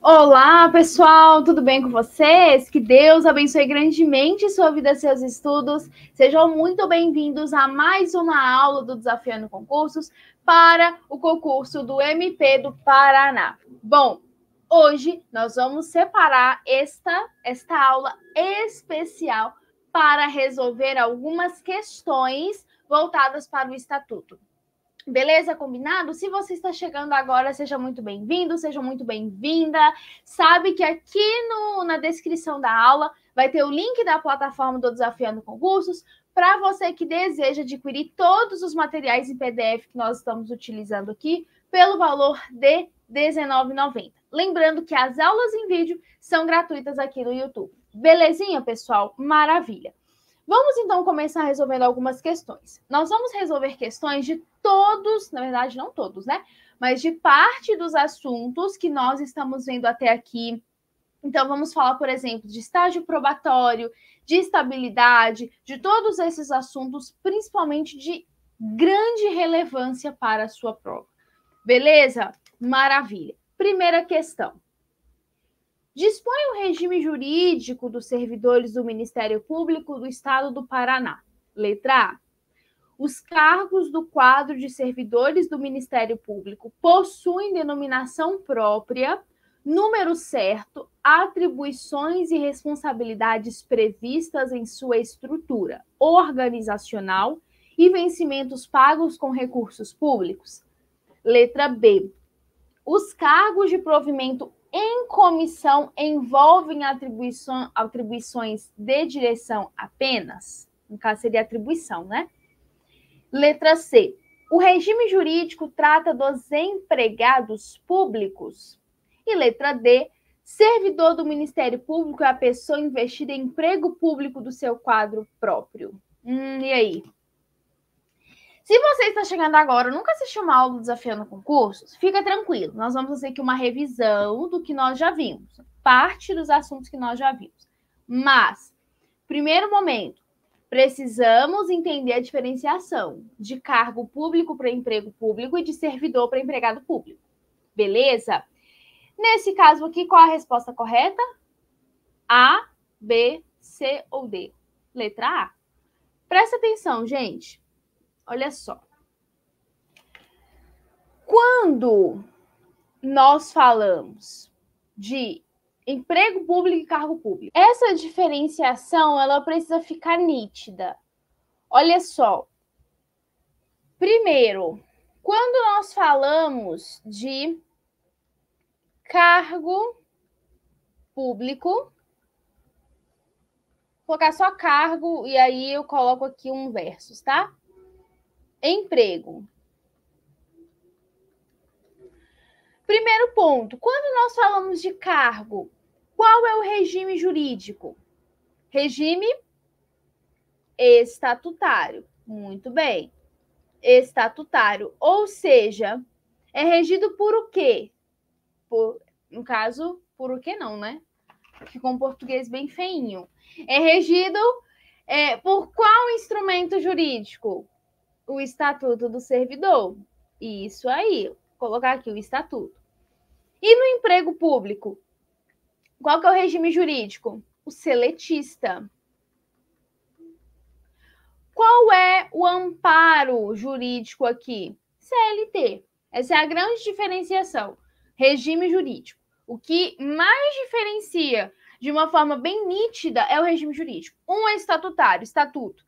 Olá, pessoal, tudo bem com vocês? Que Deus abençoe grandemente sua vida e seus estudos. Sejam muito bem-vindos a mais uma aula do Desafiando Concursos para o concurso do MP do Paraná. Bom, hoje nós vamos separar esta aula especial para resolver algumas questões voltadas para o Estatuto. Beleza? Combinado? Se você está chegando agora, seja muito bem-vindo, seja muito bem-vinda. Sabe que aqui na descrição da aula vai ter o link da plataforma do Desafiando Concursos para você que deseja adquirir todos os materiais em PDF que nós estamos utilizando aqui pelo valor de R$19,90. Lembrando que as aulas em vídeo são gratuitas aqui no YouTube. Belezinha, pessoal? Maravilha! Vamos, então, começar resolvendo algumas questões. Nós vamos resolver questões de todos, na verdade, não todos, né? Mas de parte dos assuntos que nós estamos vendo até aqui. Então, vamos falar, por exemplo, de estágio probatório, de estabilidade, de todos esses assuntos, principalmente de grande relevância para a sua prova. Beleza? Maravilha. Primeira questão. Dispõe o regime jurídico dos servidores do Ministério Público do Estado do Paraná. Letra A. Os cargos do quadro de servidores do Ministério Público possuem denominação própria, número certo, atribuições e responsabilidades previstas em sua estrutura organizacional e vencimentos pagos com recursos públicos. Letra B. Os cargos de provimento em comissão envolvem atribuições de direção apenas? No caso, seria atribuição, né? Letra C. O regime jurídico trata dos empregados públicos? E letra D. Servidor do Ministério Público é a pessoa investida em emprego público do seu quadro próprio. E aí? Se você está chegando agora, nunca assistiu uma aula do Desafiando Concursos, fica tranquilo. Nós vamos fazer aqui uma revisão do que nós já vimos. Parte dos assuntos que nós já vimos. Mas, primeiro momento, precisamos entender a diferenciação de cargo público para emprego público e de servidor para empregado público. Beleza? Nesse caso aqui, qual a resposta correta? A, B, C ou D? Letra A. Presta atenção, gente. Olha só. Quando nós falamos de emprego público e cargo público, essa diferenciação ela precisa ficar nítida. Olha só. Primeiro, quando nós falamos de cargo público, vou colocar só cargo e aí eu coloco aqui um versus, tá? Emprego. Primeiro ponto, quando nós falamos de cargo, qual é o regime jurídico? Regime estatutário. Muito bem. Estatutário, ou seja, é regido por o quê? No caso, por o quê não, né? Ficou um português bem feinho. É regido por qual instrumento jurídico? O Estatuto do Servidor. Isso aí, vou colocar aqui o Estatuto. E no emprego público? Qual que é o regime jurídico? O seletista. Qual é o amparo jurídico aqui? CLT. Essa é a grande diferenciação. Regime jurídico. O que mais diferencia de uma forma bem nítida é o regime jurídico. Um é estatutário, estatuto.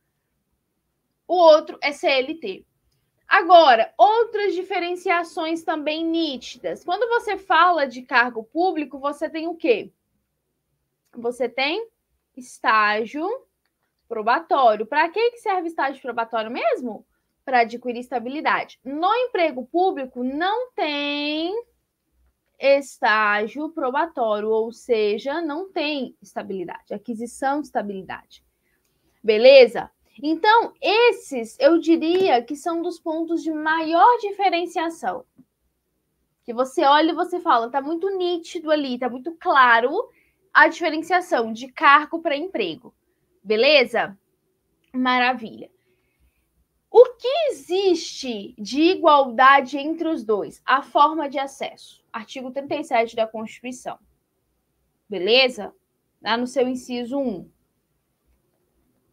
O outro é CLT. Agora, outras diferenciações também nítidas. Quando você fala de cargo público, você tem o quê? Você tem estágio probatório. Para que serve estágio probatório mesmo? Para adquirir estabilidade. No emprego público, não tem estágio probatório, ou seja, não tem estabilidade, aquisição de estabilidade. Beleza? Então, esses, eu diria que são dos pontos de maior diferenciação. Que você olha e você fala, tá muito nítido ali, tá muito claro a diferenciação de cargo para emprego. Beleza? Maravilha. O que existe de igualdade entre os dois? A forma de acesso. Artigo 37 da Constituição. beleza? Lá no seu inciso 1.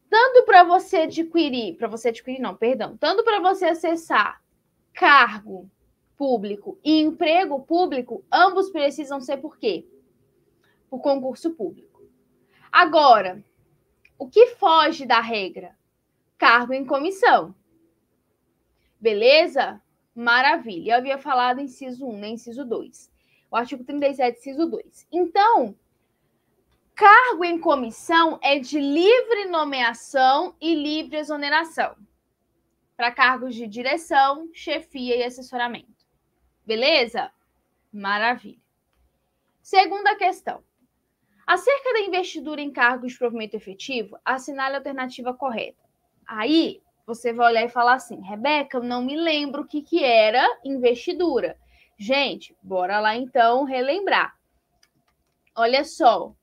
Tanto para você adquirir, tanto para você acessar cargo público e emprego público, ambos precisam ser por quê? Por concurso público. Agora, o que foge da regra? Cargo em comissão. Beleza? Maravilha. Eu havia falado inciso 1, né? Inciso 2. O artigo 37, inciso 2. Então, cargo em comissão é de livre nomeação e livre exoneração para cargos de direção, chefia e assessoramento. Beleza? Maravilha. Segunda questão. Acerca da investidura em cargos de provimento efetivo, assinale a alternativa correta. Aí, você vai olhar e falar assim, Rebeca, eu não me lembro o que era investidura. Gente, bora lá então relembrar. Olha só.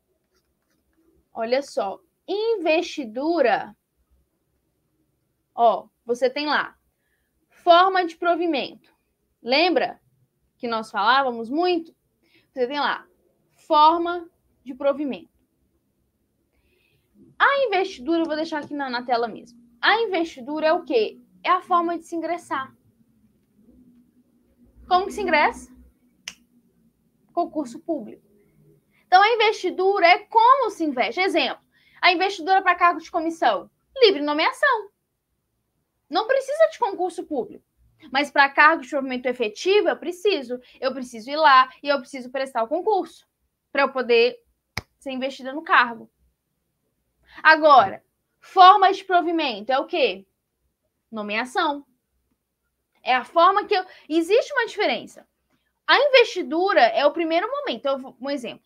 Investidura, ó, você tem lá, forma de provimento. Lembra que nós falávamos muito? Você tem lá, forma de provimento. A investidura, eu vou deixar aqui na tela mesmo. A investidura é o quê? É a forma de se ingressar. Como que se ingressa? Concurso público. Então, a investidura é como se investe. Exemplo, a investidura para cargo de comissão, livre nomeação. Não precisa de concurso público. Mas para cargo de provimento efetivo, eu preciso ir lá e eu preciso prestar o concurso para eu poder ser investida no cargo. Agora, forma de provimento é o quê? Nomeação. É a forma que eu... Existe uma diferença. A investidura é o primeiro momento. Um exemplo.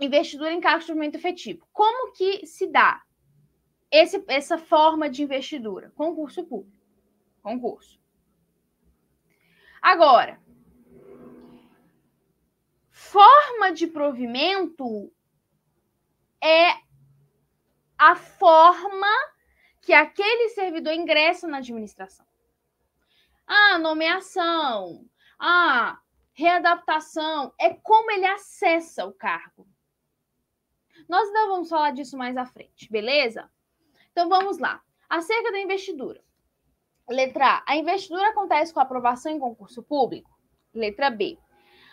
Investidura em cargo de provimento efetivo. Como que se dá essa forma de investidura? Concurso público. Concurso. Agora, forma de provimento é a forma que aquele servidor ingressa na administração. Nomeação, readaptação, é como ele acessa o cargo. Nós ainda vamos falar disso mais à frente, beleza? Então vamos lá. Acerca da investidura. Letra A. A investidura acontece com aprovação em concurso público? Letra B.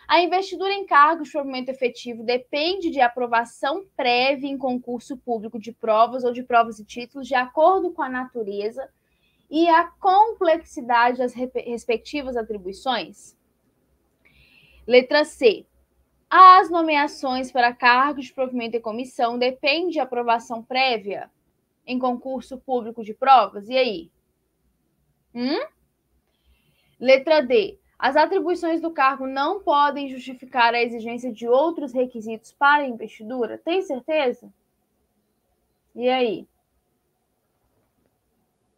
A investidura em cargos de provimento efetivo depende de aprovação prévia em concurso público de provas ou de provas e títulos de acordo com a natureza e a complexidade das respectivas atribuições? Letra C. As nomeações para cargos de provimento e comissão dependem de aprovação prévia em concurso público de provas? E aí? Letra D. As atribuições do cargo não podem justificar a exigência de outros requisitos para a investidura? Tem certeza? E aí?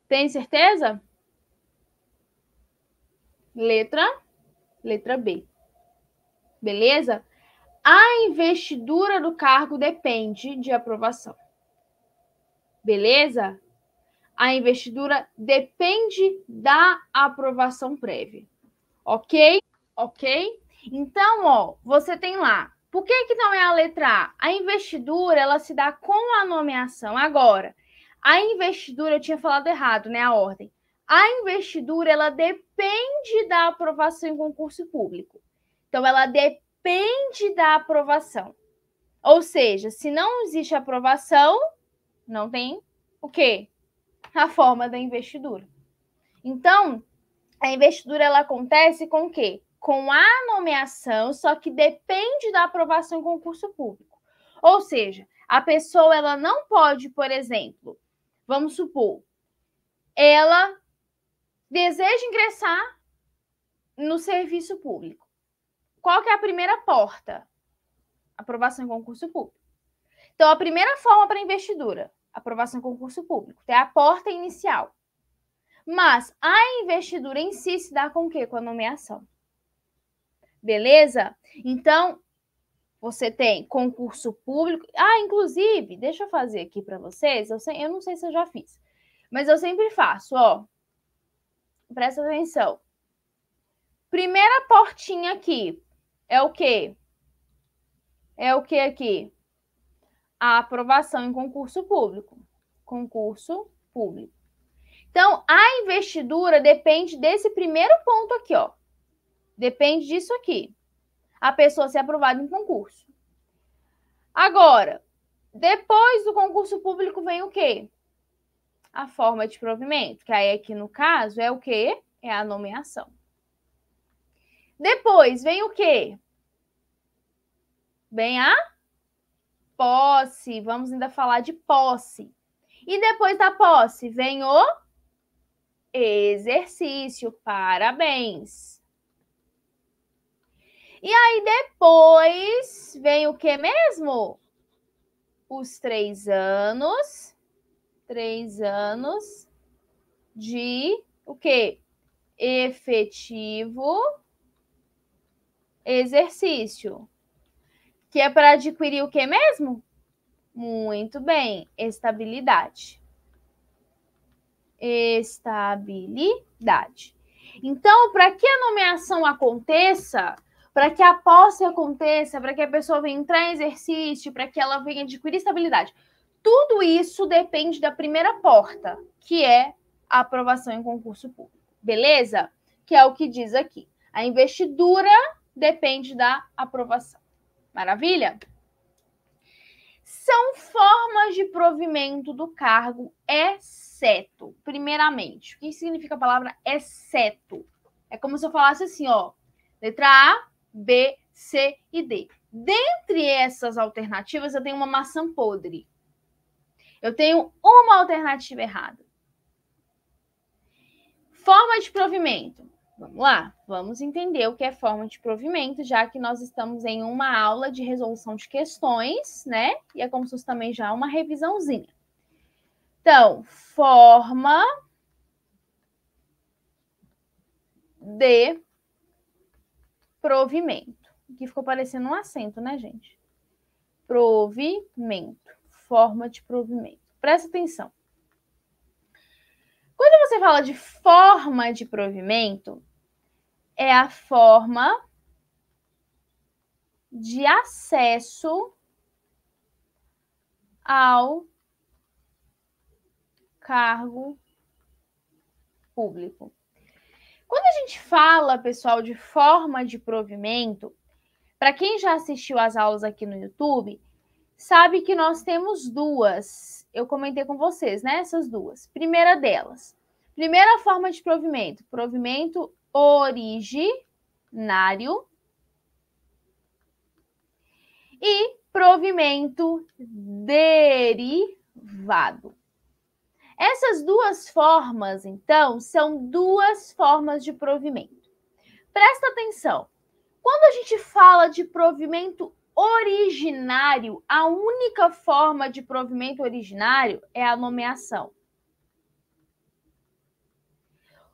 Tem certeza? Letra B. Beleza? A investidura do cargo depende de aprovação. Beleza? A investidura depende da aprovação prévia. Ok? Ok? Então, ó, você tem lá. Por que não é a letra A? A investidura, ela se dá com a nomeação. Agora, a investidura, eu tinha falado errado, né? A ordem. A investidura, ela depende da aprovação em concurso público. Então, ela depende da aprovação. Ou seja, se não existe aprovação, não tem o quê? A forma da investidura. Então, a investidura ela acontece com o quê? Com a nomeação, só que depende da aprovação em concurso público. Ou seja, a pessoa ela não pode, por exemplo, vamos supor, ela deseja ingressar no serviço público. Qual que é a primeira porta? Aprovação em concurso público. Então, a primeira forma para investidura, aprovação em concurso público, é a porta inicial. Mas a investidura em si se dá com o quê? Com a nomeação. Beleza? Então, você tem concurso público. Inclusive, deixa eu fazer aqui para vocês. Eu não sei se eu já fiz, mas eu sempre faço, ó. Presta atenção. Primeira portinha aqui é o quê? É o que aqui? A aprovação em concurso público. Concurso público. Então, a investidura depende desse primeiro ponto aqui, ó. Depende disso aqui. A pessoa ser aprovada em concurso. Agora, depois do concurso público vem o quê? A forma de provimento, que aí aqui no caso é o quê? É a nomeação. Depois vem o quê? Vem a posse. Vamos ainda falar de posse. E depois da posse vem o exercício. Parabéns. E aí depois vem o que mesmo? Os 3 anos. 3 anos de o quê? Efetivo exercício. Que é para adquirir o que mesmo? Muito bem, estabilidade. Estabilidade. Então, para que a nomeação aconteça, para que a posse aconteça, para que a pessoa venha entrar em exercício, para que ela venha adquirir estabilidade, tudo isso depende da primeira porta, que é a aprovação em concurso público. Beleza? Que é o que diz aqui. A investidura depende da aprovação. Maravilha? São formas de provimento do cargo, exceto, primeiramente. O que significa a palavra exceto? É como se eu falasse assim, ó, letra A, B, C e D. Dentre essas alternativas, eu tenho uma maçã podre. Eu tenho uma alternativa errada. Forma de provimento. Vamos lá, vamos entender o que é forma de provimento, já que nós estamos em uma aula de resolução de questões, né? E é como se fosse também já uma revisãozinha. Então, forma de provimento. Aqui ficou parecendo um acento, né, gente? Provimento. Forma de provimento. Presta atenção. Quando você fala de forma de provimento, é a forma de acesso ao cargo público. Quando a gente fala, pessoal, de forma de provimento, para quem já assistiu às aulas aqui no YouTube, sabe que nós temos duas. Eu comentei com vocês, né? Essas duas. Primeira delas. Primeira forma de provimento. Provimento originário e provimento derivado. Essas duas formas, então, são duas formas de provimento. Presta atenção. Quando a gente fala de provimento originário, a única forma de provimento originário é a nomeação.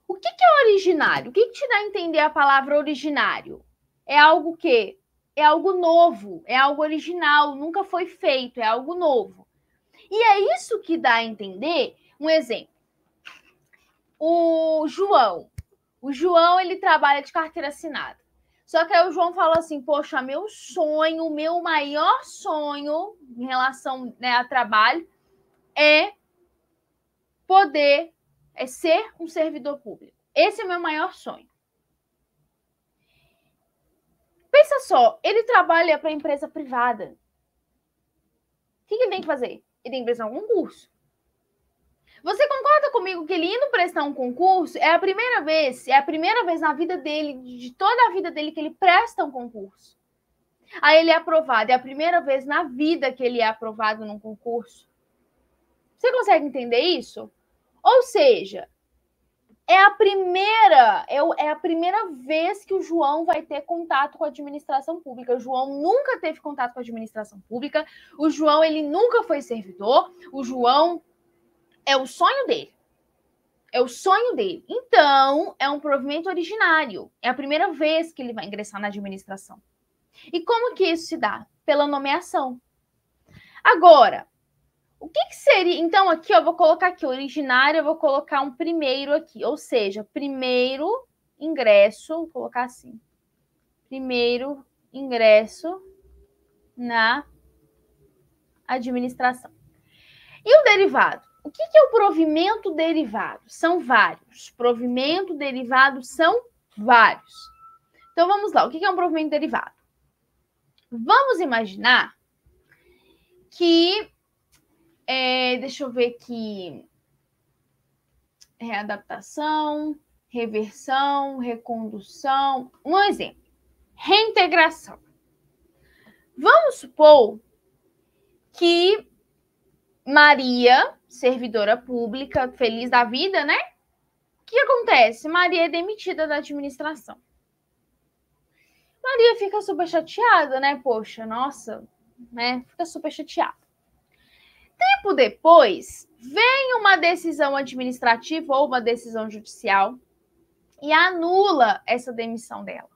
O que é originário? O que te dá a entender a palavra originário? É algo que? É algo novo, é algo original, nunca foi feito, é algo novo. E é isso que dá a entender. Um exemplo. O João, ele trabalha de carteira assinada. Só que aí o João fala assim, poxa, meu maior sonho em relação, né, a trabalho é poder ser um servidor público. Esse é o meu maior sonho. Pensa só, ele trabalha para empresa privada. O que ele tem que fazer? Ele tem que prestar um concurso. Você concorda comigo que ele indo prestar um concurso é a primeira vez na vida dele, de toda a vida dele, que ele presta um concurso. Aí ele é aprovado, é a primeira vez na vida que ele é aprovado num concurso. Você consegue entender isso? Ou seja, é a primeira vez que o João vai ter contato com a administração pública. O João nunca teve contato com a administração pública. O João, ele nunca foi servidor. O João é o sonho dele. É o sonho dele. Então, é um provimento originário. É a primeira vez que ele vai ingressar na administração. E como que isso se dá? Pela nomeação. Agora, o que seria... Então, aqui, eu vou colocar aqui, originário, eu vou colocar um primeiro aqui. Ou seja, primeiro ingresso, vou colocar assim. Primeiro ingresso na administração. E o derivado? O que é o provimento derivado? São vários. Provimento derivado são vários. Então, vamos lá. O que é um provimento derivado? Vamos imaginar que... deixa eu ver aqui... Readaptação, reversão, recondução. Um exemplo. Reintegração. Vamos supor que Maria, servidora pública, feliz da vida, né? O que acontece? Maria é demitida da administração. Maria fica super chateada, né? Poxa, nossa, né? Fica super chateada. Tempo depois, vem uma decisão administrativa ou uma decisão judicial e anula essa demissão dela.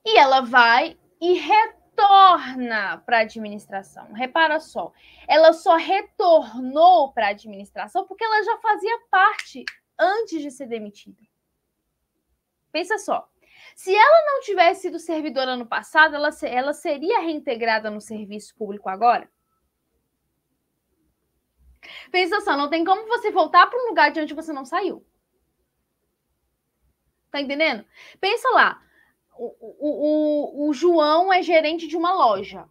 E ela vai e retorna para a administração. Repara só, ela só retornou para a administração porque ela já fazia parte antes de ser demitida. Pensa só, se ela não tivesse sido servidora no passado, ela seria reintegrada no serviço público agora? Pensa só, não tem como você voltar para um lugar de onde você não saiu. Tá entendendo? Pensa lá, o João é gerente de uma loja.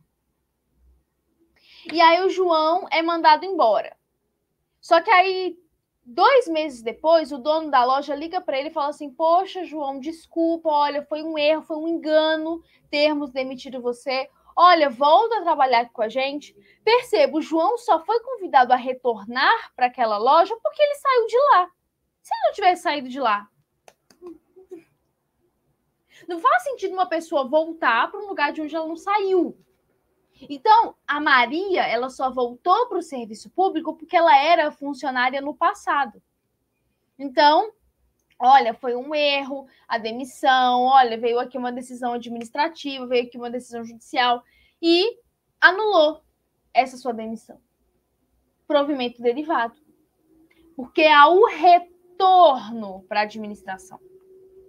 E aí o João é mandado embora. Só que aí, 2 meses depois, o dono da loja liga para ele e fala assim: poxa, João, desculpa, olha, foi um erro, foi um engano termos demitido você. Olha, volta a trabalhar com a gente. Perceba, o João só foi convidado a retornar para aquela loja porque ele saiu de lá. Se ele não tivesse saído de lá, não faz sentido uma pessoa voltar para um lugar de onde ela não saiu. Então, a Maria, ela só voltou para o serviço público porque ela era funcionária no passado. Então, olha, foi um erro, a demissão, olha, veio aqui uma decisão administrativa, veio aqui uma decisão judicial e anulou essa sua demissão. Provimento derivado. Porque há o retorno para a administração.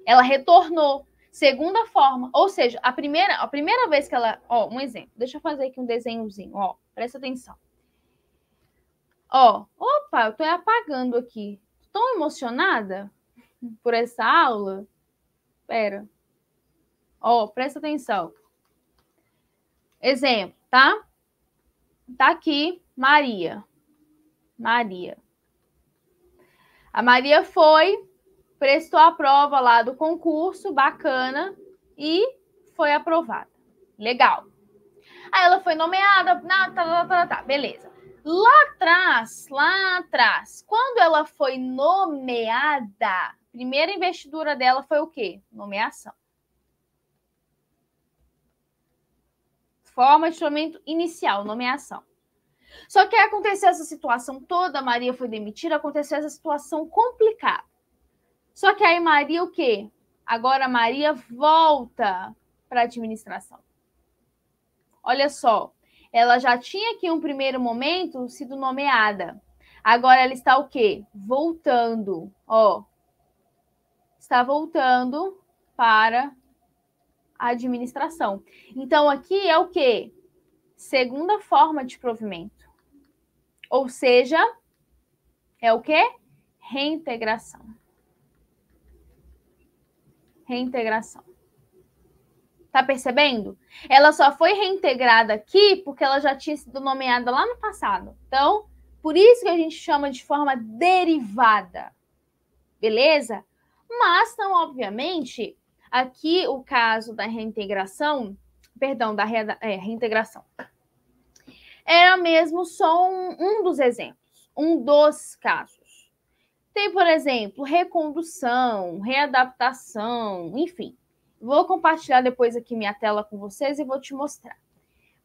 Ela retornou. Segunda forma, ou seja, a primeira vez que ela... Ó, um exemplo. Deixa eu fazer aqui um desenhozinho, ó. Presta atenção. Ó, opa, eu tô apagando aqui. Tô tão emocionada por essa aula. Pera. Ó, presta atenção. Exemplo, tá? Tá aqui, Maria. Maria. A Maria foi... prestou a prova lá do concurso, bacana, e foi aprovada. Legal. Aí ela foi nomeada, beleza. Lá atrás, quando ela foi nomeada, a primeira investidura dela foi o quê? Nomeação. Forma de instrumento inicial, nomeação. Só que aí aconteceu essa situação toda, a Maria foi demitida, aconteceu essa situação complicada. Só que aí Maria o quê? Agora Maria volta para a administração. Olha só, ela já tinha aqui um primeiro momento sido nomeada. Agora ela está o quê? Voltando, ó. Está voltando para a administração. Então aqui é o quê? Segunda forma de provimento. Ou seja, é o quê? Reintegração. Reintegração. Tá percebendo? Ela só foi reintegrada aqui porque ela já tinha sido nomeada lá no passado. Então, por isso que a gente chama de forma derivada. Beleza? Mas, não, obviamente, aqui o caso da reintegração, perdão, da reintegração, era mesmo só um dos exemplos, um dos casos. Tem, por exemplo, recondução, readaptação, enfim. Vou compartilhar depois aqui minha tela com vocês e vou te mostrar.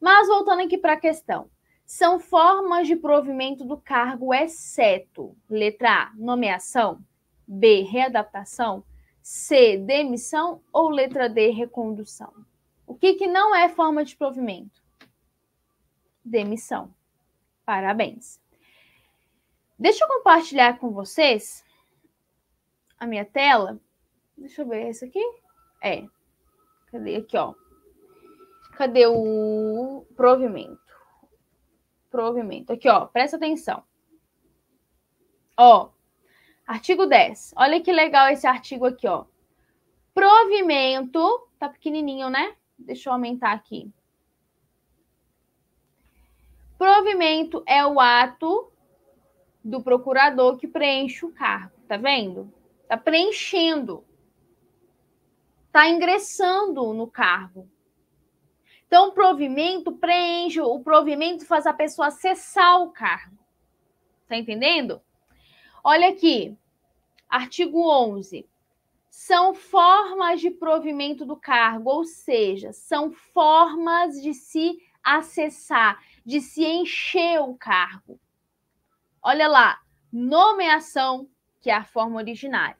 Mas voltando aqui para a questão. São formas de provimento do cargo exceto, letra A, nomeação, B, readaptação, C, demissão ou letra D, recondução? O que não é forma de provimento? Demissão. Parabéns. Deixa eu compartilhar com vocês a minha tela. Deixa eu ver esse aqui. Cadê? Aqui, ó. Cadê o provimento? Provimento. Aqui, ó, presta atenção. Ó, artigo 10. Olha que legal esse artigo aqui, ó. Provimento, tá pequenininho, né? Deixa eu aumentar aqui. Provimento é o ato do procurador que preenche o cargo, tá vendo? Tá preenchendo. Tá ingressando no cargo. Então, o provimento preenche, o provimento faz a pessoa acessar o cargo. Tá entendendo? Olha aqui, artigo 11. São formas de provimento do cargo, ou seja, são formas de se acessar, de se encher o cargo. Olha lá, nomeação, que é a forma originária.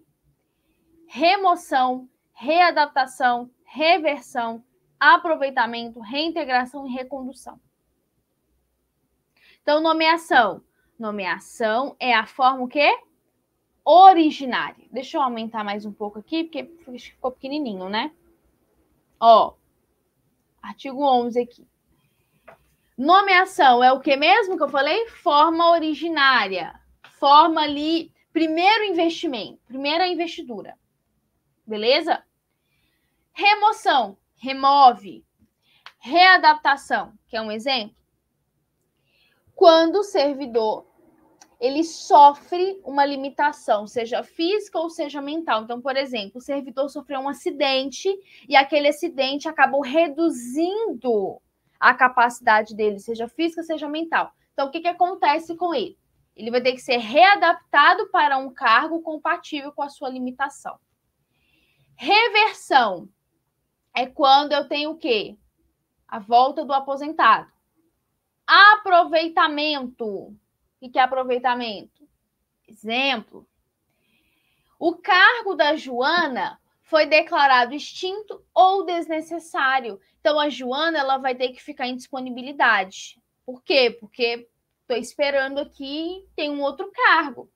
Remoção, readaptação, reversão, aproveitamento, reintegração e recondução. Então, nomeação. Nomeação é a forma o quê? Originária. Deixa eu aumentar mais um pouco aqui, porque ficou pequenininho, né? Ó, artigo 11 aqui. Nomeação é o que mesmo que eu falei? Forma originária. Forma ali, primeiro investimento, primeira investidura. Beleza? Remoção, remove. Readaptação, que é um exemplo. Quando o servidor ele sofre uma limitação, seja física ou seja mental. Então, por exemplo, o servidor sofreu um acidente e aquele acidente acabou reduzindo a capacidade dele, seja física, seja mental. Então, o que acontece com ele? Ele vai ter que ser readaptado para um cargo compatível com a sua limitação. Reversão é quando eu tenho o quê? A volta do aposentado. Aproveitamento. O que é aproveitamento? Exemplo. O cargo da Joana foi declarado extinto ou desnecessário. Então, a Joana ela vai ter que ficar em disponibilidade. Por quê? Porque estou esperando aqui, tem um outro cargo.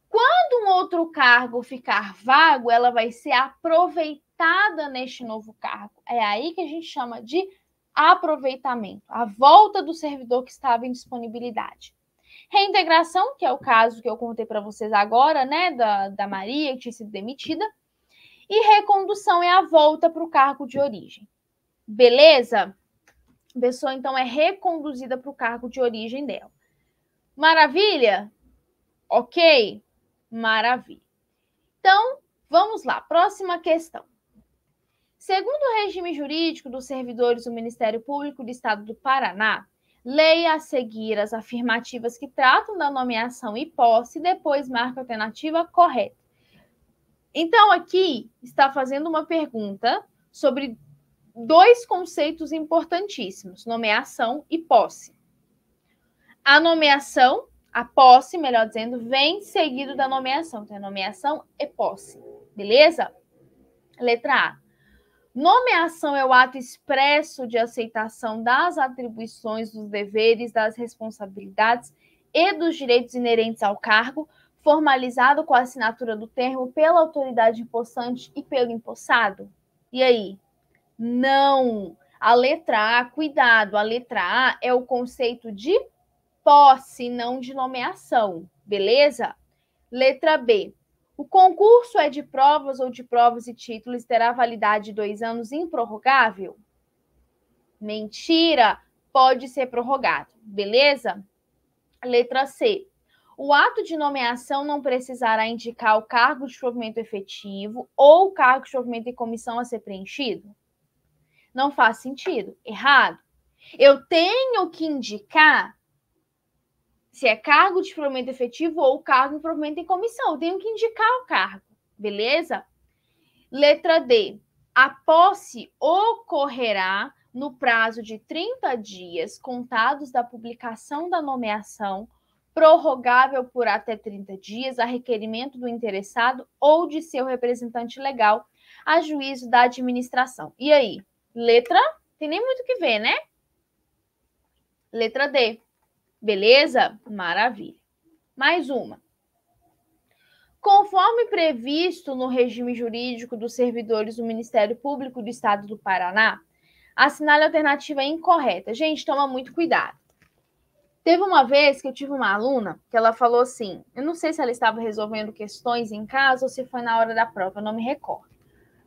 Quando um outro cargo ficar vago, ela vai ser aproveitada neste novo cargo. É aí que a gente chama de aproveitamento. A volta do servidor que estava em disponibilidade. Reintegração, que é o caso que eu contei para vocês agora, né, da Maria, que tinha sido demitida. E recondução é a volta para o cargo de origem. Beleza? A pessoa, então, é reconduzida para o cargo de origem dela. Maravilha? Ok? Maravilha. Então, vamos lá. Próxima questão. Segundo o regime jurídico dos servidores do Ministério Público do Estado do Paraná, leia a seguir as afirmativas que tratam da nomeação e posse e depois marca a alternativa correta. Então, aqui está fazendo uma pergunta sobre dois conceitos importantíssimos, nomeação e posse. A nomeação, a posse, melhor dizendo, vem seguido da nomeação. Então, é nomeação e posse. Beleza? Letra A. Nomeação é o ato expresso de aceitação das atribuições, dos deveres, das responsabilidades e dos direitos inerentes ao cargo, formalizado com a assinatura do termo pela autoridade empossante e pelo empossado? E aí? Não! A letra A, cuidado, a letra A é o conceito de posse, não de nomeação, beleza? Letra B. O concurso é de provas ou de provas e títulos terá validade de 2 anos improrrogável? Mentira! Pode ser prorrogado, beleza? Letra C. O ato de nomeação não precisará indicar o cargo de provimento efetivo ou o cargo de provimento em comissão a ser preenchido? Não faz sentido. Errado. Eu tenho que indicar se é cargo de provimento efetivo ou cargo de provimento em comissão. Eu tenho que indicar o cargo, beleza? Letra D. A posse ocorrerá no prazo de 30 dias contados da publicação da nomeação, prorrogável por até 30 dias a requerimento do interessado ou de seu representante legal, a juízo da administração. E aí? Letra? Tem nem muito o que ver, né? Letra D. Beleza? Maravilha. Mais uma. Conforme previsto no regime jurídico dos servidores do Ministério Público do Estado do Paraná, Assinale a alternativa incorreta. Gente, toma muito cuidado. Teve uma vez que eu tive uma aluna que ela falou assim, eu não sei se ela estava resolvendo questões em casa ou se foi na hora da prova, eu não me recordo.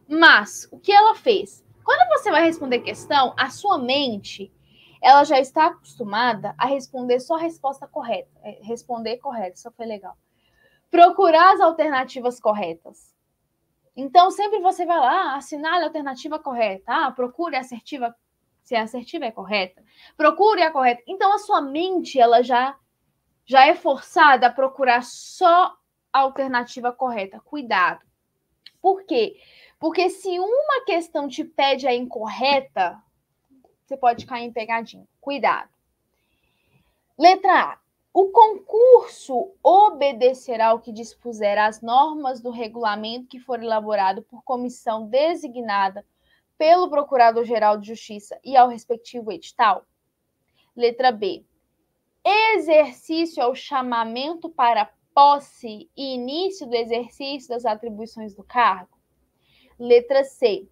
Mas, o que ela fez? Quando você vai responder questão, a sua mente, ela já está acostumada a responder só a resposta correta. Responder correto, isso foi legal. Procurar as alternativas corretas. Então, sempre você vai lá, assinale a alternativa correta. Procure a assertiva, se a assertiva é correta. Procure a correta. Então, a sua mente, ela já é forçada a procurar só a alternativa correta. Cuidado. Por quê? Porque se uma questão te pede a incorreta, você pode cair em pegadinha. Cuidado. Letra A. O concurso obedecerá ao que dispuser as normas do regulamento que for elaborado por comissão designada pelo Procurador-Geral de Justiça e ao respectivo edital? Letra B. Exercício ao chamamento para posse e início do exercício das atribuições do cargo? Letra C.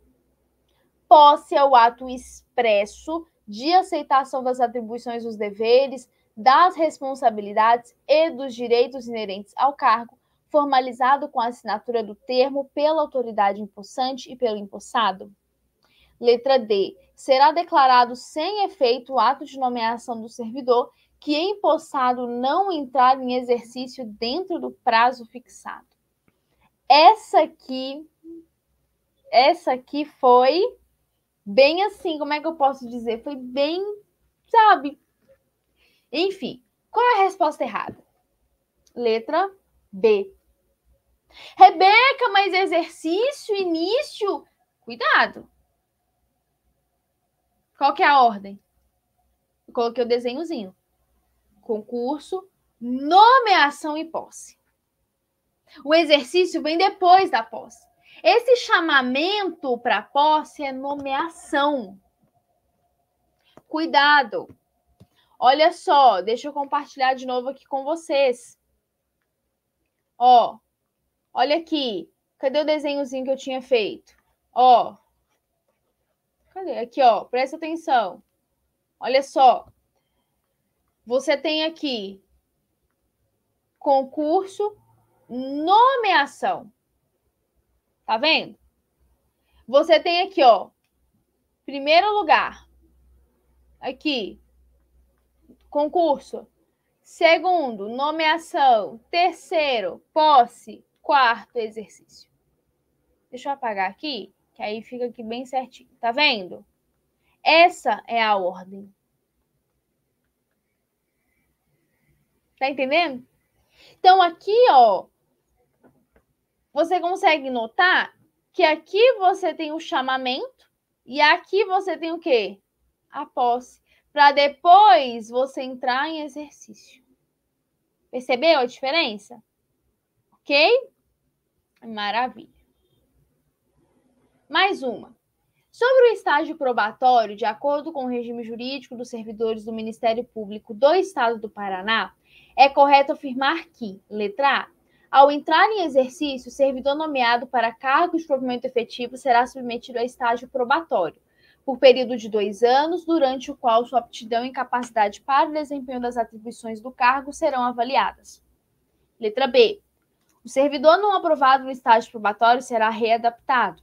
Posse é o ato expresso de aceitação das atribuições dos deveres, das responsabilidades e dos direitos inerentes ao cargo, formalizado com a assinatura do termo pela autoridade empossante e pelo empossado. Letra D. Será declarado sem efeito o ato de nomeação do servidor que empossado não entrar em exercício dentro do prazo fixado. Essa aqui foi bem assim, como é que eu posso dizer? Foi bem, sabe? Enfim, qual é a resposta errada? Letra B. Rebeca, mas exercício, início? Cuidado. Qual que é a ordem? Eu coloquei o desenhozinho. Concurso, nomeação e posse. O exercício vem depois da posse. Esse chamamento para posse é nomeação. Cuidado. Olha só, deixa eu compartilhar de novo aqui com vocês. Ó, olha aqui. Cadê o desenhozinho que eu tinha feito? Ó. Cadê? Aqui, ó. Presta atenção. Olha só. Você tem aqui concurso, nomeação. Tá vendo? Você tem aqui, ó. Primeiro lugar. Aqui. Concurso. Segundo, nomeação. Terceiro, posse. Quarto, exercício. Deixa eu apagar aqui, que aí fica aqui bem certinho. Tá vendo? Essa é a ordem. Tá entendendo? Então, aqui, ó, você consegue notar que aqui você tem o chamamento e aqui você tem o quê? A posse. Para depois você entrar em exercício. Percebeu a diferença? Ok? Maravilha. Mais uma. Sobre o estágio probatório, de acordo com o regime jurídico dos servidores do Ministério Público do Estado do Paraná, é correto afirmar que, letra A, ao entrar em exercício, o servidor nomeado para cargo de provimento efetivo será submetido a estágio probatório, por período de 2 anos, durante o qual sua aptidão e capacidade para o desempenho das atribuições do cargo serão avaliadas. Letra B. O servidor não aprovado no estágio probatório será readaptado.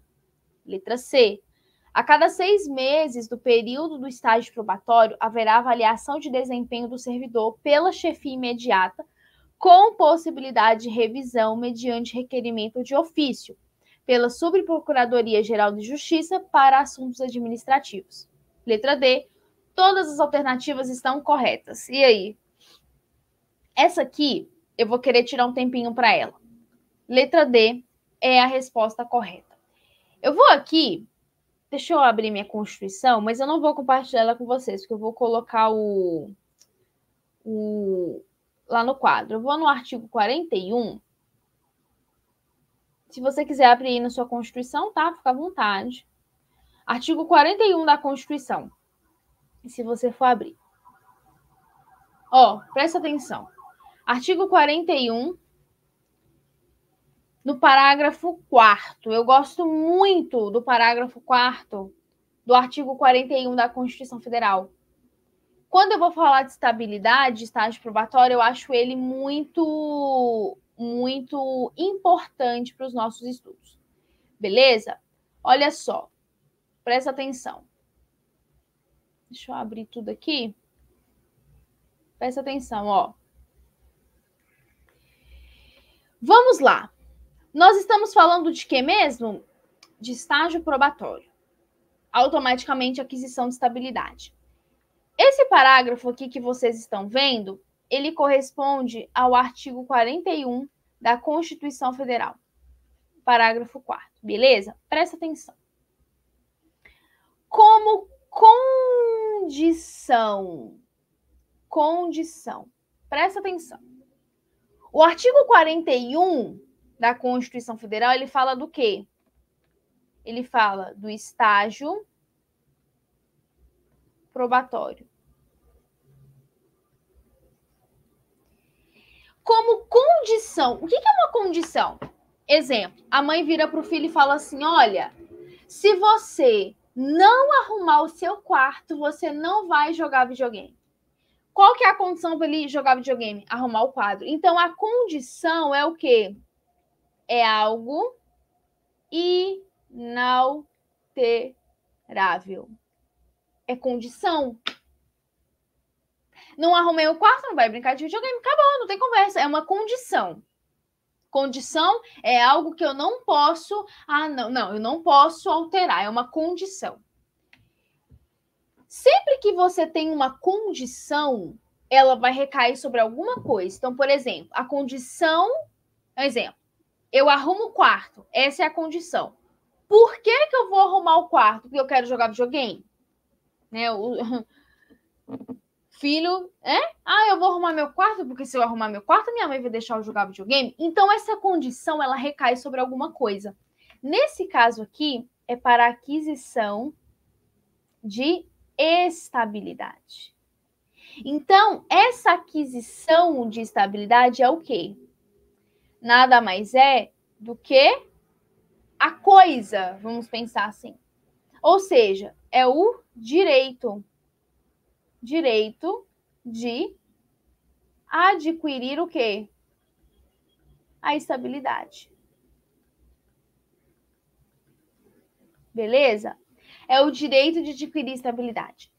Letra C. A cada 6 meses do período do estágio probatório, haverá avaliação de desempenho do servidor pela chefia imediata, com possibilidade de revisão mediante requerimento de ofício, pela Subprocuradoria-Geral de Justiça para assuntos administrativos. Letra D. Todas as alternativas estão corretas. E aí? Essa aqui, eu vou querer tirar um tempinho para ela. Letra D é a resposta correta. Eu vou aqui, deixa eu abrir minha Constituição, mas eu não vou compartilhar ela com vocês, porque eu vou colocar lá no quadro. Eu vou no artigo 41. Se você quiser abrir aí na sua Constituição, tá? Fica à vontade. Artigo 41 da Constituição. Se você for abrir. Ó, presta atenção. Artigo 41, no parágrafo 4º. Eu gosto muito do parágrafo 4º, do artigo 41 da Constituição Federal. Quando eu vou falar de estabilidade, de estágio probatório, eu acho ele muito importante para os nossos estudos. Beleza? Olha só, presta atenção. Deixa eu abrir tudo aqui. Presta atenção, ó. Vamos lá. Nós estamos falando de quê mesmo? De estágio probatório. Automaticamente aquisição de estabilidade. Esse parágrafo aqui que vocês estão vendo, ele corresponde ao artigo 41 da Constituição Federal. Parágrafo 4º, beleza? Presta atenção. Como condição, presta atenção. O artigo 41 da Constituição Federal, ele fala do quê? Ele fala do estágio probatório. Como condição, o que é uma condição? Exemplo, a mãe vira para o filho e fala assim, olha, se você não arrumar o seu quarto, você não vai jogar videogame. Qual que é a condição para ele jogar videogame? Arrumar o quadro. Então, a condição é o quê? É algo inalterável. É condição. Não arrumei o quarto, não vai brincar de videogame. Acabou, não tem conversa. É uma condição. Condição é algo que eu não posso... eu não posso alterar. É uma condição. Sempre que você tem uma condição, ela vai recair sobre alguma coisa. Então, por exemplo, a condição... Exemplo, eu arrumo o quarto. Essa é a condição. Por que eu vou arrumar o quarto? Porque eu quero jogar videogame? Né? Filho, eu vou arrumar meu quarto, porque se eu arrumar meu quarto, minha mãe vai deixar eu jogar videogame. Então, essa condição, ela recai sobre alguma coisa. Nesse caso aqui, é para aquisição de estabilidade. Então, essa aquisição de estabilidade é o quê? Nada mais é do que a coisa, vamos pensar assim. Ou seja, é o direito de adquirir o quê? A estabilidade. Beleza? É o direito de adquirir estabilidade.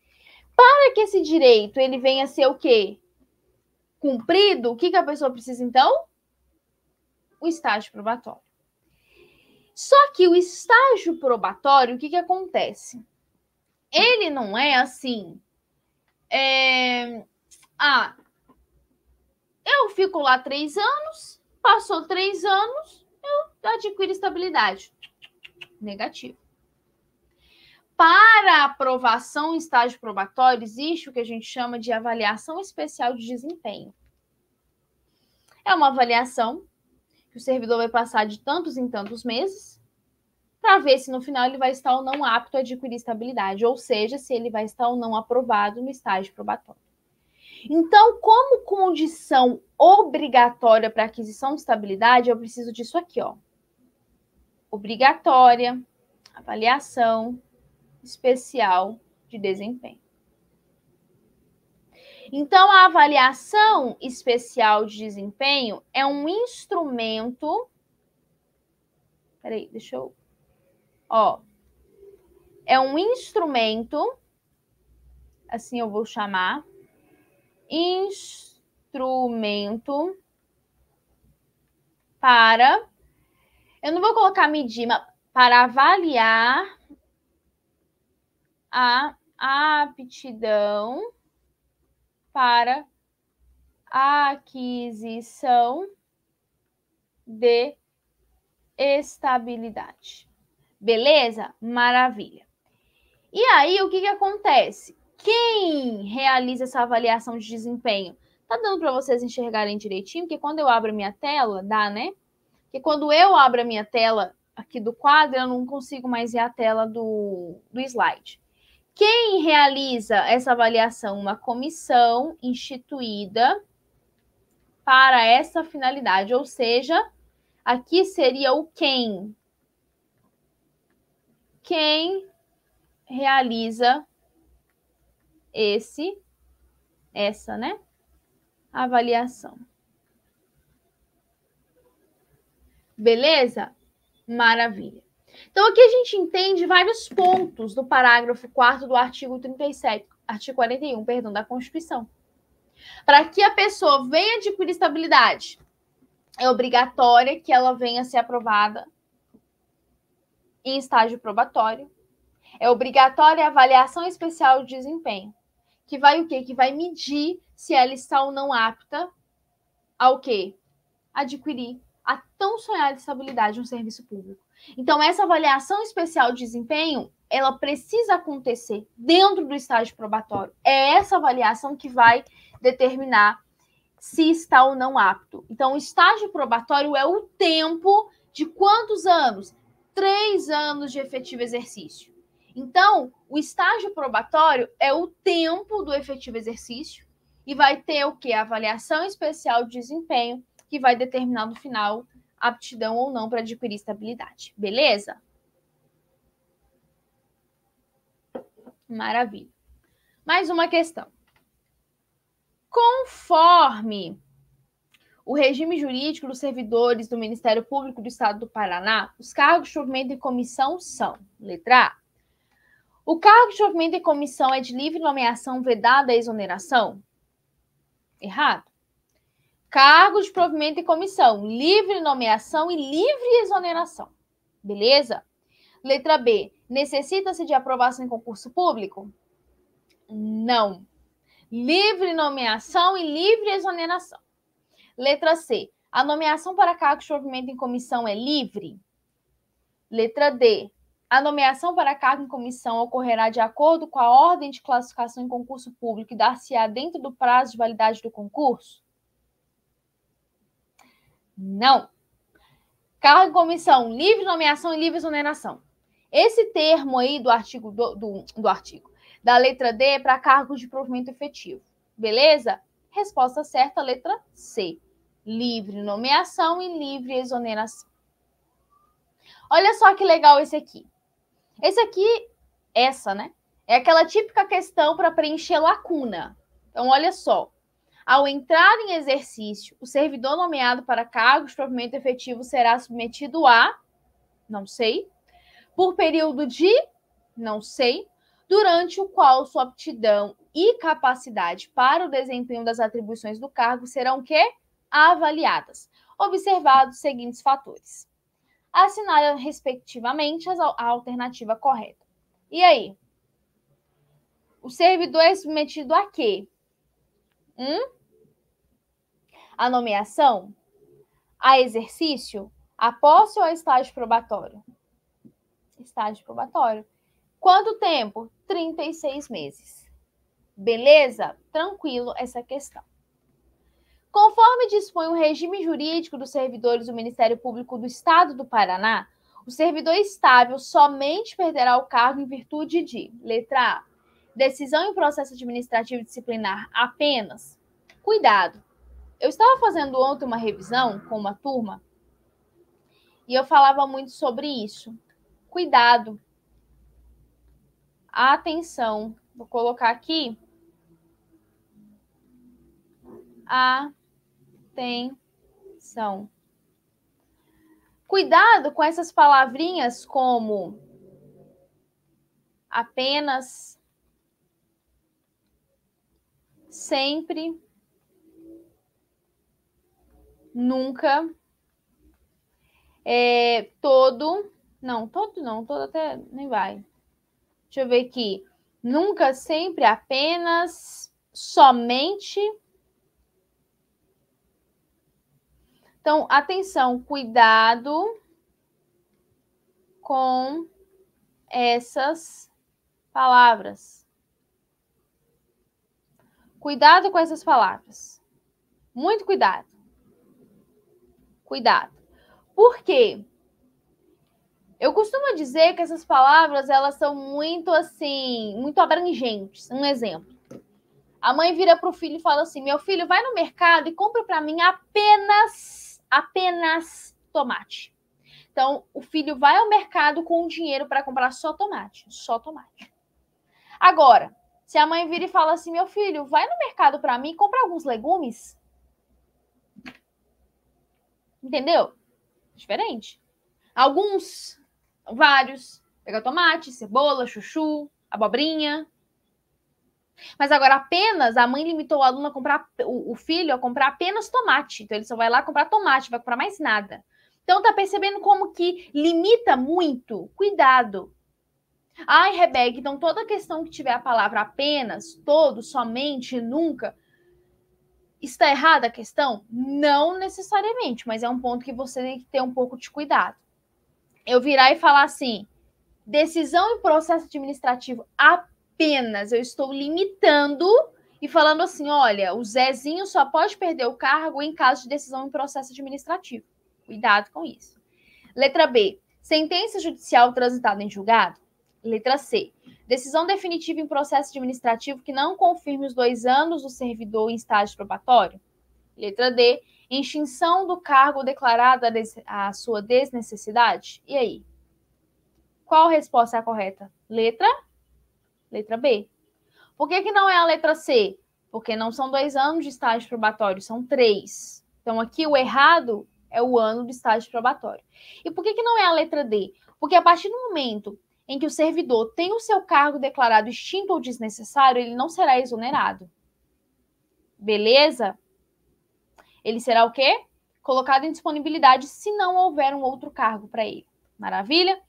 Para que esse direito ele venha a ser o quê? Cumprido, o que a pessoa precisa, então? O estágio probatório. Só que o estágio probatório, o que acontece? Ele não é assim... eu fico lá 3 anos, passou 3 anos, eu adquiro estabilidade. Negativo. Para aprovação em estágio probatório, existe o que a gente chama de avaliação especial de desempenho. É uma avaliação que o servidor vai passar de tantos em tantos meses para ver se no final ele vai estar ou não apto a adquirir estabilidade, ou seja, se ele vai estar ou não aprovado no estágio probatório. Então, como condição obrigatória para aquisição de estabilidade, eu preciso disso aqui, ó. Obrigatória, avaliação especial de desempenho. Então, a avaliação especial de desempenho é um instrumento... Peraí, deixa eu... é um instrumento, assim eu vou chamar, instrumento para... Eu não vou colocar medir, mas para avaliar a aptidão para a aquisição de estabilidade. Beleza? Maravilha. E aí, o que acontece? Quem realiza essa avaliação de desempenho? Tá dando para vocês enxergarem direitinho? Porque quando eu abro a minha tela, dá, né? Porque quando eu abro a minha tela aqui do quadro, eu não consigo mais ver a tela do slide. Quem realiza essa avaliação? Uma comissão instituída para essa finalidade. Ou seja, aqui seria o quem. Quem realiza essa, né? Avaliação. Beleza? Maravilha. Então, aqui a gente entende vários pontos do parágrafo 4º do artigo 37, artigo 41, perdão, da Constituição. Para que a pessoa venha adquirir estabilidade, é obrigatória que ela venha a ser aprovada em estágio probatório. É obrigatória a avaliação especial de desempenho, que vai o quê? Que vai medir se ela está ou não apta ao quê? Adquirir a tão sonhada estabilidade no serviço público. Então, essa avaliação especial de desempenho, ela precisa acontecer dentro do estágio probatório. É essa avaliação que vai determinar se está ou não apto. Então, o estágio probatório é o tempo de quantos anos? 3 anos de efetivo exercício. Então, o estágio probatório é o tempo do efetivo exercício e vai ter o quê? A avaliação especial de desempenho, que vai determinar no final aptidão ou não para adquirir estabilidade. Beleza? Maravilha. Mais uma questão. Conforme o regime jurídico dos servidores do Ministério Público do Estado do Paraná, os cargos de provimento em comissão são: letra A. O cargo de provimento em comissão é de livre nomeação vedada a exoneração? Errado. Cargo de provimento em comissão, livre nomeação e livre exoneração. Beleza? Letra B. Necessita-se de aprovação em concurso público? Não. Livre nomeação e livre exoneração. Letra C. A nomeação para cargo de provimento em comissão é livre? Letra D. A nomeação para cargo em comissão ocorrerá de acordo com a ordem de classificação em concurso público e dar-se-á dentro do prazo de validade do concurso? Não. Cargo em comissão, livre nomeação e livre exoneração. Esse termo aí do artigo, da letra D é para cargos de provimento efetivo. Beleza? Resposta certa, letra C. Livre nomeação e livre exoneração. Olha só que legal esse aqui. Essa, né? É aquela típica questão para preencher lacuna. Então, olha só. Ao entrar em exercício, o servidor nomeado para cargo de provimento efetivo será submetido a, não sei, por período de, não sei, durante o qual sua aptidão e capacidade para o desempenho das atribuições do cargo serão o quê? Avaliadas, observados os seguintes fatores. Assinala, respectivamente, a alternativa correta. E aí? O servidor é submetido a quê? A nomeação? A exercício? A posse ou a estágio probatório? Estágio probatório. Quanto tempo? 36 meses. Beleza? Tranquilo essa questão. Conforme dispõe o regime jurídico dos servidores do Ministério Público do Estado do Paraná, o servidor estável somente perderá o cargo em virtude de, letra A, decisão em processo administrativo disciplinar apenas. Cuidado! Eu estava fazendo ontem uma revisão com uma turma e eu falava muito sobre isso. Cuidado! Atenção! Vou colocar aqui. Atenção. Cuidado com essas palavrinhas como apenas, sempre, nunca, todo até nem vai. Deixa eu ver aqui. Nunca, sempre, apenas, somente. Então, atenção, cuidado com essas palavras. Cuidado com essas palavras. Muito cuidado. Cuidado. Por quê? Eu costumo dizer que essas palavras, elas são muito assim, muito abrangentes. Um exemplo. A mãe vira para o filho e fala assim: meu filho, vai no mercado e compra para mim apenas tomate. Então, o filho vai ao mercado com dinheiro para comprar só tomate. Só tomate. Agora, se a mãe vira e fala assim, meu filho, vai no mercado para mim e compra alguns legumes. Entendeu? Diferente. Alguns, vários. Pega tomate, cebola, chuchu, abobrinha. Mas agora apenas, a mãe limitou o aluno a comprar, o filho a comprar apenas tomate. Então ele só vai lá comprar tomate, vai comprar mais nada. Então tá percebendo como que limita muito? Cuidado. Ai, Rebeca, então toda questão que tiver a palavra apenas, todo, somente, nunca, está errada a questão? Não necessariamente, mas é um ponto que você tem que ter um pouco de cuidado. Eu virar e falar assim, decisão em processo administrativo apenas, eu estou limitando e falando assim, olha, o Zezinho só pode perder o cargo em caso de decisão em processo administrativo. Cuidado com isso. Letra B, sentença judicial transitada em julgado. Letra C, decisão definitiva em processo administrativo que não confirme os 2 anos do servidor em estágio probatório. Letra D, extinção do cargo declarada a sua desnecessidade. E aí? Qual resposta é a correta? Letra B. Por que não é a letra C? Porque não são 2 anos de estágio probatório, são 3. Então, aqui o errado é o ano do estágio probatório. E por que não é a letra D? Porque a partir do momento em que o servidor tem o seu cargo declarado extinto ou desnecessário, ele não será exonerado. Beleza? Ele será o quê? Colocado em disponibilidade se não houver um outro cargo para ele. Maravilha?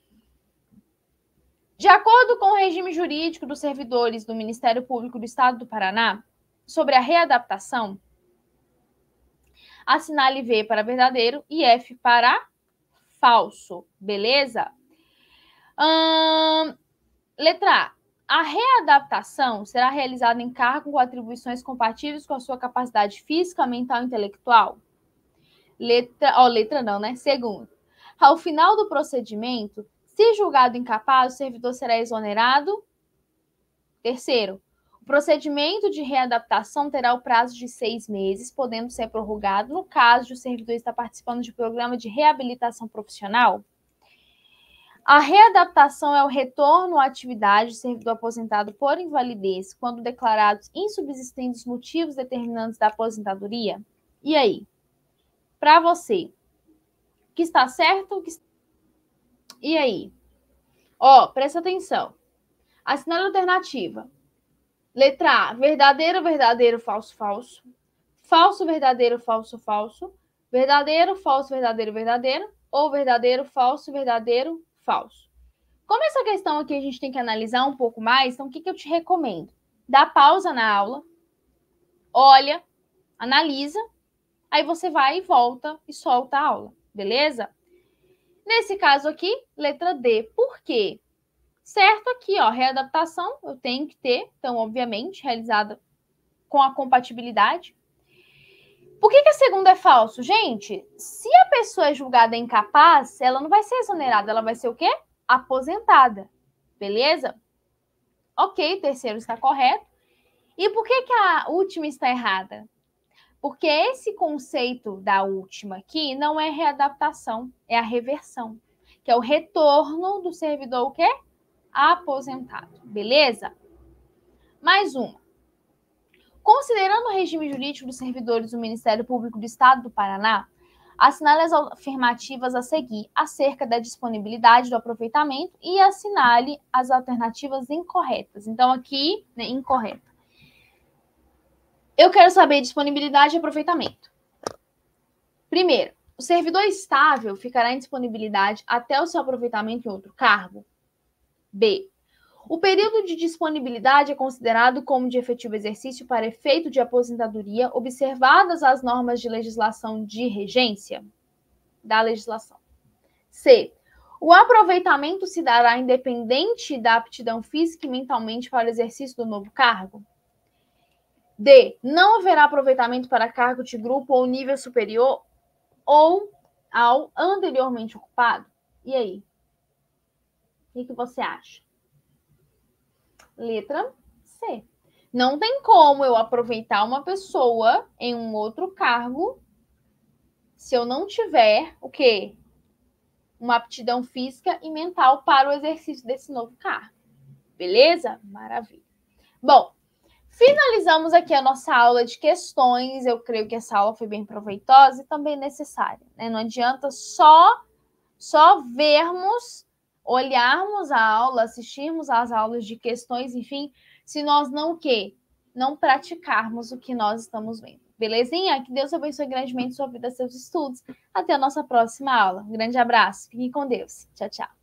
De acordo com o regime jurídico dos servidores do Ministério Público do Estado do Paraná, sobre a readaptação, assinale V para verdadeiro e F para falso. Beleza? Letra A. A readaptação será realizada em cargo com atribuições compatíveis com a sua capacidade física, mental e intelectual? Letra não, né? Segundo, ao final do procedimento, se julgado incapaz, o servidor será exonerado. Terceiro, o procedimento de readaptação terá o prazo de 6 meses, podendo ser prorrogado no caso de o servidor estar participando de programa de reabilitação profissional. A readaptação é o retorno à atividade do servidor aposentado por invalidez, quando declarados insubsistentes motivos determinantes da aposentadoria. E aí? Para você, que está certo? E aí? Presta atenção. Assinale a alternativa. Letra A, verdadeiro, verdadeiro, falso, falso. Falso, verdadeiro, falso, falso. Verdadeiro, falso, verdadeiro, verdadeiro. Ou verdadeiro, falso, verdadeiro, falso. Como essa questão aqui a gente tem que analisar um pouco mais, então o que eu te recomendo? Dá pausa na aula, olha, analisa, aí você vai e volta e solta a aula, beleza? Nesse caso aqui, letra D. Por quê? Certo aqui, readaptação eu tenho que ter, então, obviamente, realizada com a compatibilidade. Por que a segunda é falso? Gente, se a pessoa é julgada incapaz, ela não vai ser exonerada, ela vai ser o quê? Aposentada, beleza? Ok, o terceiro está correto. E por que a última está errada? Porque esse conceito da última aqui não é readaptação, é a reversão, que é o retorno do servidor o quê? Aposentado, beleza? Mais uma. Considerando o regime jurídico dos servidores do Ministério Público do Estado do Paraná, assinale as afirmativas a seguir acerca da disponibilidade do aproveitamento e assinale as alternativas incorretas. Então, aqui, incorreta. Eu quero saber disponibilidade e aproveitamento. Primeiro, o servidor estável ficará em disponibilidade até o seu aproveitamento em outro cargo? B. O período de disponibilidade é considerado como de efetivo exercício para efeito de aposentadoria, observadas as normas de legislação de regência da legislação. C. O aproveitamento se dará independente da aptidão física e mentalmente para o exercício do novo cargo? D. Não haverá aproveitamento para cargo de grupo ou nível superior ou ao anteriormente ocupado? E aí? O que você acha? Letra C. Não tem como eu aproveitar uma pessoa em um outro cargo se eu não tiver o quê? Uma aptidão física e mental para o exercício desse novo cargo. Beleza? Maravilha. Bom, finalizamos aqui a nossa aula de questões. Eu creio que essa aula foi bem proveitosa e também necessária, né? Não adianta só vermos, olharmos a aula, assistirmos às aulas de questões, enfim, se nós não o quê? Não praticarmos o que nós estamos vendo. Belezinha? Que Deus abençoe grandemente sua vida, seus estudos. Até a nossa próxima aula. Um grande abraço. Fiquem com Deus. Tchau, tchau.